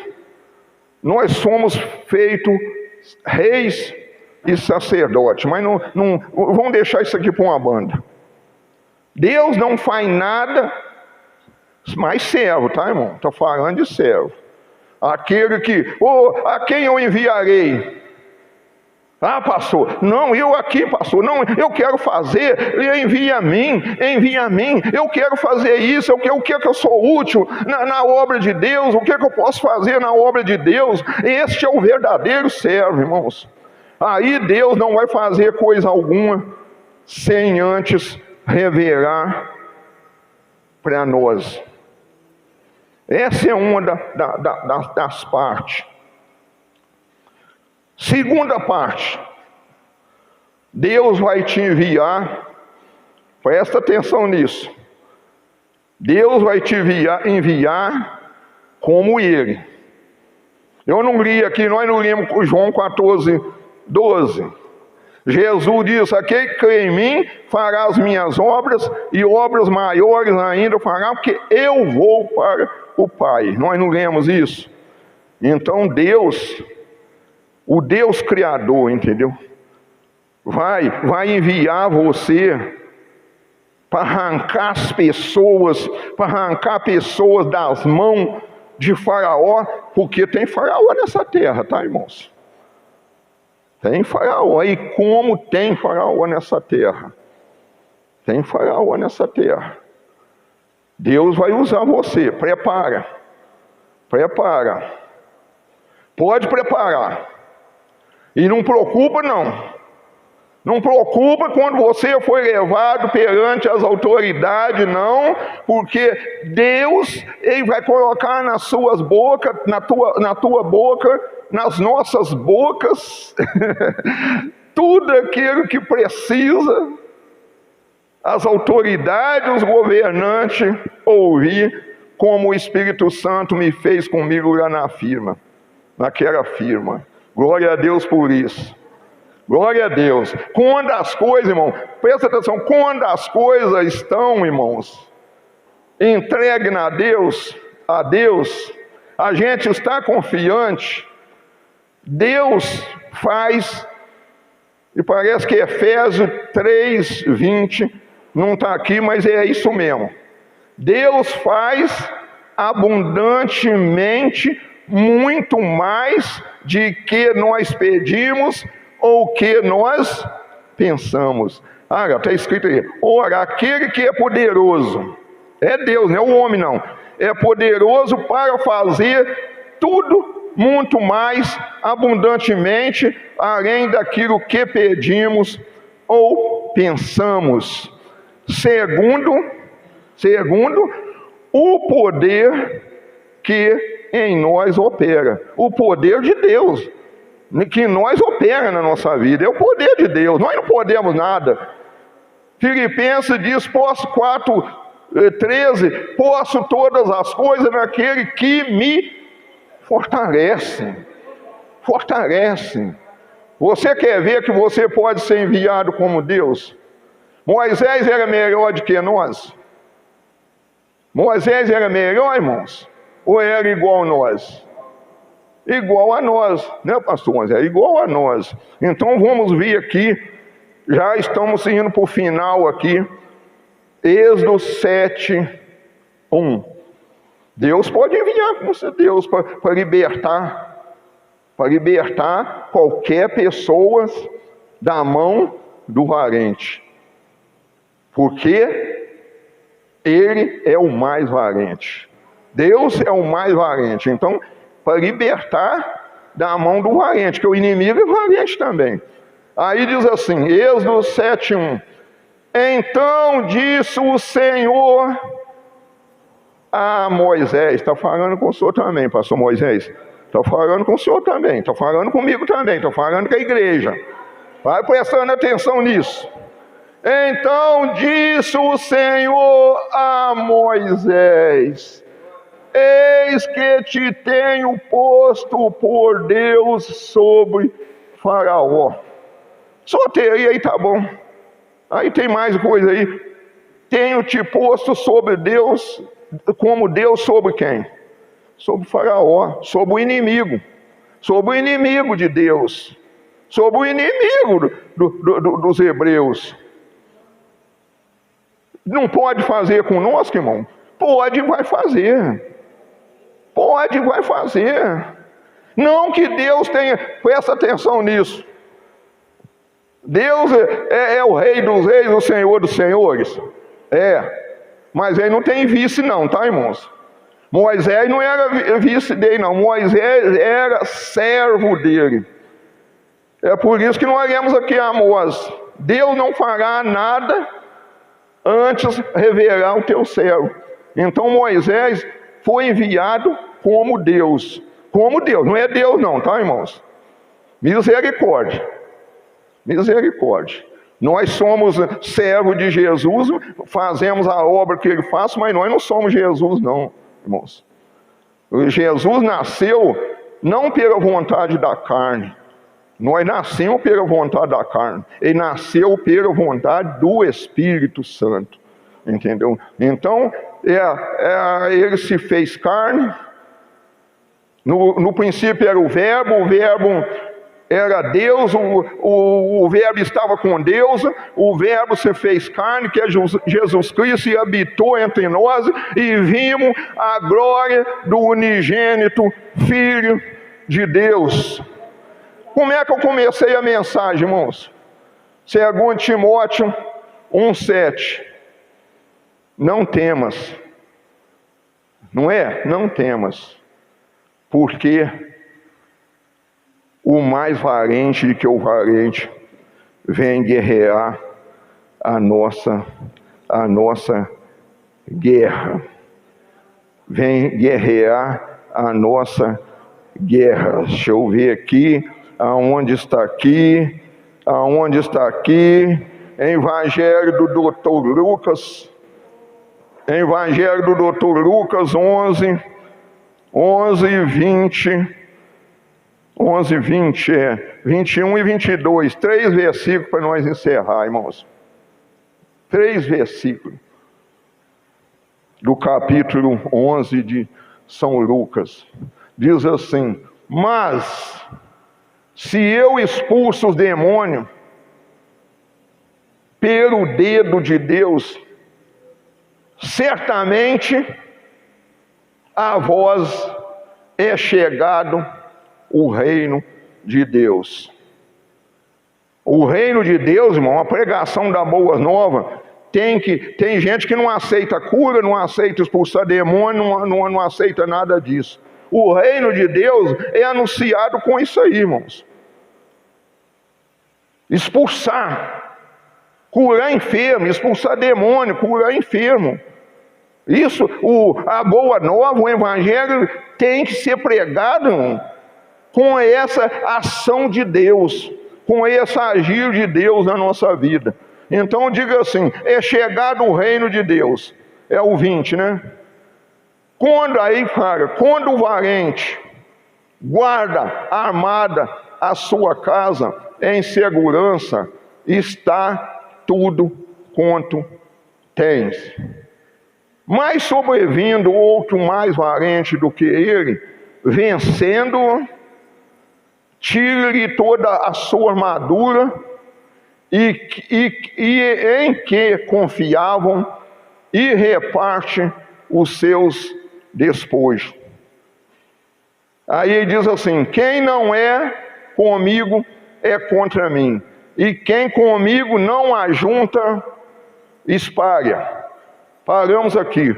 nós somos feitos reis e sacerdotes. Mas não vamos deixar isso aqui para uma banda. Deus não faz nada, mas servo, tá, irmão? Estou falando de servo. Aquele que, a quem eu enviarei? Ah, pastor, não, eu aqui, pastor, não, eu quero fazer, envia a mim, eu quero fazer isso, o que eu sou útil na obra de Deus, o que eu posso fazer na obra de Deus. Este é o verdadeiro servo, irmãos. Aí Deus não vai fazer coisa alguma sem antes revelar para nós. Essa é uma das partes. Segunda parte, Deus vai te enviar, presta atenção nisso, Deus vai te enviar como Ele. Eu não li aqui, nós não lemos João 14:12. Jesus diz, aquele que crê em mim fará as minhas obras e obras maiores ainda fará, porque eu vou para o Pai. Nós não lemos isso? Então Deus, o Deus Criador, entendeu? Vai enviar você para arrancar as pessoas, para arrancar pessoas das mãos de Faraó, porque tem Faraó nessa terra, tá, irmãos? Tem Faraó, e como tem Faraó nessa terra? Tem Faraó nessa terra. Deus vai usar você, prepara. Pode preparar. E não preocupa não. Não preocupa quando você foi levado perante as autoridades, não, porque Deus, Ele vai colocar nas suas bocas, na tua boca, nas nossas bocas, tudo aquilo que precisa as autoridades, os governantes ouvir, como o Espírito Santo me fez comigo lá naquela firma. Glória a Deus por isso. Glória a Deus. Quando as coisas, irmão, presta atenção, quando as coisas estão, irmãos, entregues a Deus, a gente está confiante, Deus faz, e parece que Efésios 3:20, não está aqui, mas é isso mesmo. Deus faz abundantemente muito mais de que nós pedimos ou que nós pensamos. Está escrito aí, ora, aquele que é poderoso, é Deus, não é o homem não, é poderoso para fazer tudo muito mais abundantemente, além daquilo que pedimos ou pensamos, segundo o poder que em nós opera. O poder de Deus que nós opera na nossa vida, é o poder de Deus, nós não podemos nada. Filipenses diz, 4:13, posso todas as coisas naquele que me fortalece. Você quer ver que você pode ser enviado como Deus? Moisés era melhor do que nós? Moisés era melhor, irmãos? Ou era igual a nós? Igual a nós, né, pastor? Mas é igual a nós. Então vamos ver aqui, já estamos indo para o final aqui, Êxodo 7:1. Deus pode enviar com você, Deus, para libertar qualquer pessoa da mão do valente, porque Ele é o mais valente. Deus é o mais valente. Então, para libertar da mão do valente, que o inimigo é valente também. Aí diz assim, Êxodo 7:1. Então disse o Senhor a Moisés, está falando com o senhor também, pastor Moisés, está falando com o senhor também, está falando comigo também, está falando com a igreja, vai prestando atenção nisso. Então disse o Senhor a Moisés, eis que te tenho posto por Deus sobre Faraó. Só teria aí, tá bom. Aí tem mais coisa aí. Tenho te posto sobre Deus, como Deus sobre quem? Sobre Faraó, sobre o inimigo. Sobre o inimigo de Deus. Sobre o inimigo dos hebreus. Não pode fazer conosco, irmão? Pode, vai fazer. Pode, vai fazer. Não que Deus tenha, presta atenção nisso. Deus é o rei dos reis, o senhor dos senhores. Mas ele não tem vice não, tá, irmãos? Moisés não era vice dele não, Moisés era servo dele. É por isso que nós lemos aqui Amós, Deus não fará nada antes revelar o teu servo. Então Moisés foi enviado como Deus, não é Deus não, tá, irmãos? Misericórdia. Nós somos servos de Jesus, fazemos a obra que ele faz, mas nós não somos Jesus não, irmãos. Jesus nasceu não pela vontade da carne, nós nascemos pela vontade da carne, ele nasceu pela vontade do Espírito Santo, entendeu? Então, ele se fez carne, no princípio era o verbo era Deus, o verbo estava com Deus, o verbo se fez carne, que é Jesus Cristo, e habitou entre nós, e vimos a glória do unigênito Filho de Deus. Como é que eu comecei a mensagem, irmãos? 2 Timóteo 1:7. Não temas. Não é? Não temas. Porque o mais valente do que o valente vem guerrear a nossa guerra. Vem guerrear a nossa guerra. Deixa eu ver aqui, aonde está aqui, Evangelho do Dr. Lucas, 21 e 22, 3 versículos para nós encerrar, irmãos. 3 versículos do capítulo 11 de São Lucas. Diz assim: mas se eu expulso os demônios pelo dedo de Deus, certamente a vós é chegado o reino de Deus. O reino de Deus, irmão, a pregação da boa nova, tem gente que não aceita cura, não aceita expulsar demônio, não aceita nada disso. O reino de Deus é anunciado com isso aí, irmãos. Expulsar, curar enfermo, expulsar demônio, curar enfermo. Isso, a boa nova, o evangelho tem que ser pregado, irmão, com essa ação de Deus, com esse agir de Deus na nossa vida. Então diga assim: é chegado o reino de Deus. É o 20, né? Quando o valente guarda armada a sua casa em segurança, está tudo quanto tens. Mas sobrevindo outro mais valente do que ele, vencendo-o, tire-lhe toda a sua armadura e em que confiavam, e reparte os seus despojos. Aí ele diz assim: quem não é comigo é contra mim, e quem comigo não ajunta, espalha. Paramos aqui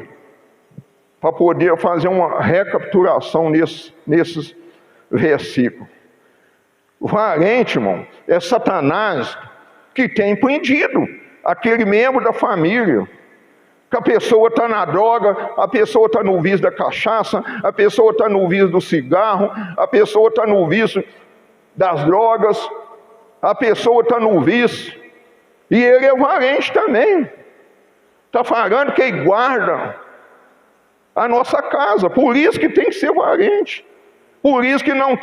para poder fazer uma recapitulação nesses versículos. Valente, irmão, é Satanás que tem prendido aquele membro da família. Que a pessoa está na droga, a pessoa está no vício da cachaça, a pessoa está no vício do cigarro, a pessoa está no vício das drogas, a pessoa está no vício. E ele é valente também. Está falando que ele guarda a nossa casa. Por isso que tem que ser valente. Por isso que não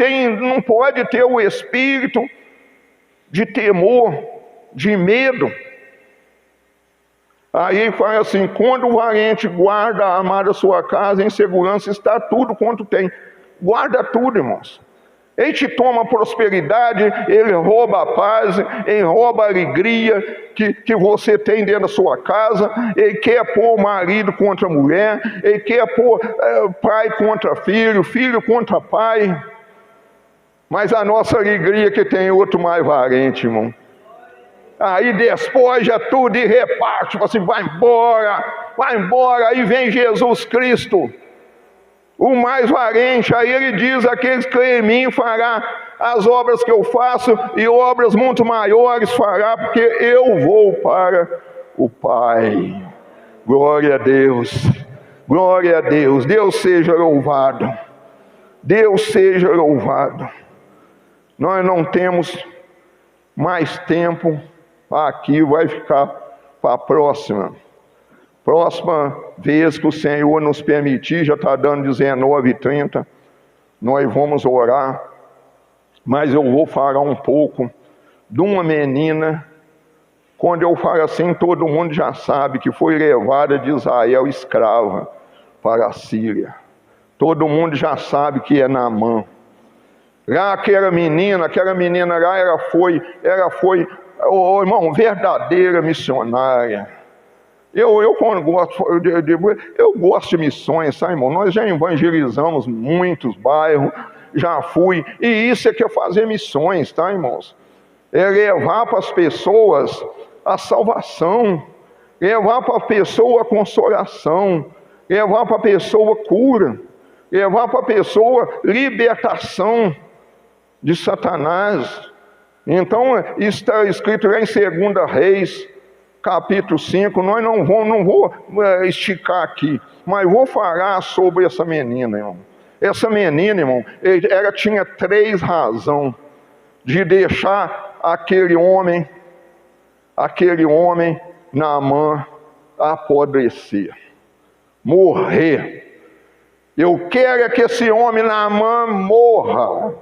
pode ter o espírito de temor, de medo. Aí ele fala assim: quando o valente guarda a amada sua casa, em segurança está tudo quanto tem. Guarda tudo, irmãos. Ele te toma a prosperidade, ele rouba a paz, ele rouba a alegria que você tem dentro da sua casa. Ele quer pôr o marido contra a mulher, ele quer pôr pai contra filho, filho contra pai. Mas a nossa alegria é que tem outro mais valente, irmão. Aí despoja tudo e reparte, assim, vai embora, aí vem Jesus Cristo, o mais valente. Aí ele diz: aqueles que creem em mim fará as obras que eu faço, e obras muito maiores fará, porque eu vou para o Pai. Glória a Deus, glória a Deus. Deus seja louvado, Deus seja louvado. Nós não temos mais tempo aqui, vai ficar para a próxima vez que o Senhor nos permitir. Já está dando 19h30, nós vamos orar, mas eu vou falar um pouco de uma menina. Quando eu falo assim, todo mundo já sabe que foi levada de Israel escrava para a Síria. Todo mundo já sabe que é Naamã. Lá aquela menina lá, ela foi, irmão, verdadeira missionária. Eu gosto de missões, sabe, irmão? Nós já evangelizamos muitos bairros, já fui, e isso é que é fazer missões, tá, irmãos? É levar para as pessoas a salvação, levar para a pessoa a consolação, levar para a pessoa cura, levar para a pessoa libertação de Satanás. Então está escrito lá em 2 Reis, capítulo 5, nós não vou esticar aqui, mas vou falar sobre essa menina, irmão. Essa menina, irmão, ela tinha 3 razões de deixar aquele homem Naamã apodrecer, morrer. Eu quero que esse homem Naamã morra.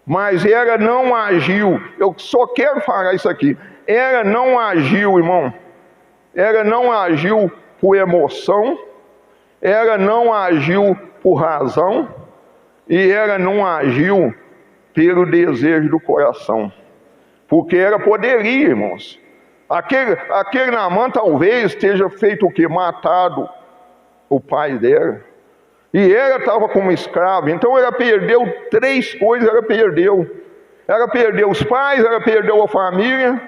Mas ela não agiu. Eu só quero falar isso aqui. Ela não agiu, irmão. Ela não agiu por emoção. Ela não agiu por razão. E ela não agiu pelo desejo do coração. Porque ela poderia, irmãos. Aquele Naamã talvez esteja feito o quê? Matado o pai dela. E ela estava como escrava. Então ela perdeu 3 coisas. Ela perdeu os pais, ela perdeu a família,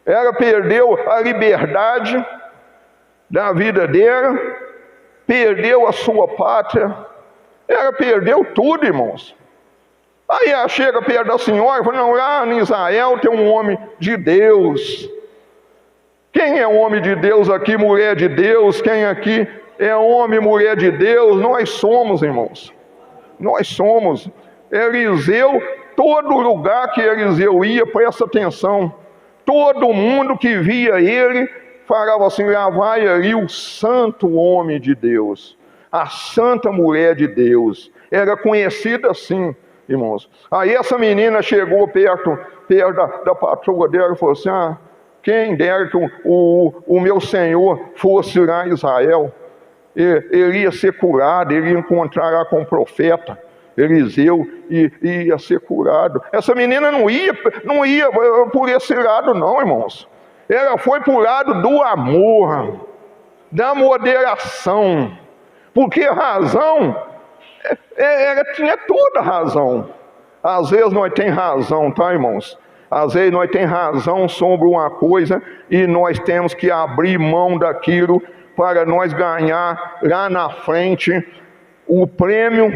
ela perdeu a liberdade da vida dela, perdeu a sua pátria, ela perdeu tudo, irmãos. Aí ela chega perto da senhora e fala: não, lá em Israel tem um homem de Deus. Quem é homem de Deus aqui, mulher de Deus? Quem aqui é homem e mulher de Deus? Nós somos, irmãos. Nós somos. Eliseu, todo lugar que Eliseu ia, presta atenção, todo mundo que via ele falava assim: lá vai ali o santo homem de Deus, a santa mulher de Deus. Era conhecida assim, irmãos. Aí essa menina chegou perto da patroa dela e falou assim: quem dera que o meu Senhor fosse lá em Israel. Ele ia ser curado, ele ia encontrar lá com o profeta Eliseu e ia ser curado. Essa menina não ia por esse lado não, irmãos. Ela foi por lado do amor, da moderação. Porque a razão, ela tinha toda a razão. Às vezes nós temos razão, tá, irmãos? Às vezes nós temos razão sobre uma coisa e nós temos que abrir mão daquilo para nós ganhar lá na frente o prêmio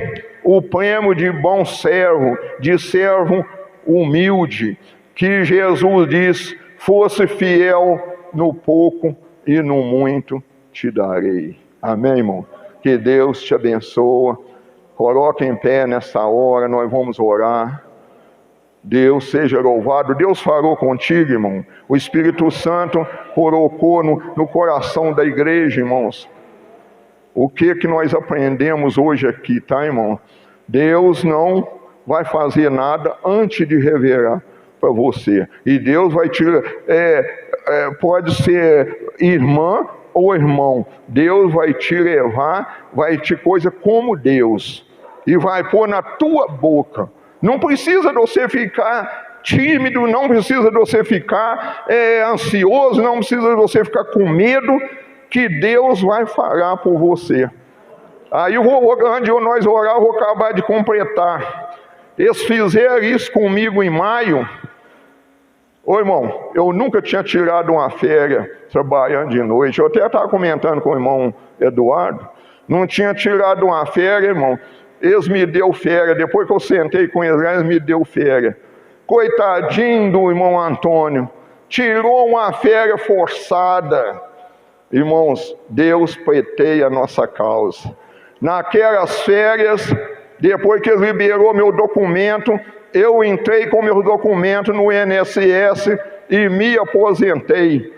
de bom servo, de servo humilde, que Jesus diz: fosse fiel no pouco e no muito te darei. Amém, irmão? Que Deus te abençoe. Coloque em pé nessa hora, nós vamos orar. Deus seja louvado. Deus falou contigo, irmão. O Espírito Santo colocou no coração da igreja, irmãos. O que nós aprendemos hoje aqui, tá, irmão? Deus não vai fazer nada antes de revelar para você. E Deus vai te... pode ser irmã ou irmão. Deus vai te levar, vai te coisa como Deus. E vai pôr na tua boca. Não precisa de você ficar tímido, não precisa de você ficar ansioso, não precisa de você ficar com medo, que Deus vai falar por você. Aí antes de nós orar, eu vou acabar de completar. Eles fizeram isso comigo em maio. Ô irmão, eu nunca tinha tirado uma férias trabalhando de noite. Eu até estava comentando com o irmão Eduardo. Não tinha tirado uma férias, irmão. Eles me deu férias. Depois que eu sentei com eles me deu férias. Coitadinho do irmão Antônio. Tirou uma férias forçada. Irmãos, Deus pleiteia a nossa causa. Naquelas férias, depois que ele liberou meu documento, eu entrei com meus documentos no INSS e me aposentei.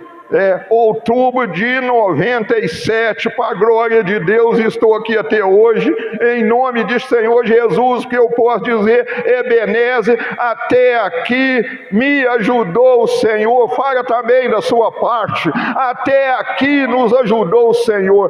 Outubro de 97, para a glória de Deus, estou aqui até hoje, em nome de Senhor Jesus, que eu posso dizer, Ebenezer, até aqui me ajudou o Senhor. Fala também da sua parte, até aqui nos ajudou o Senhor.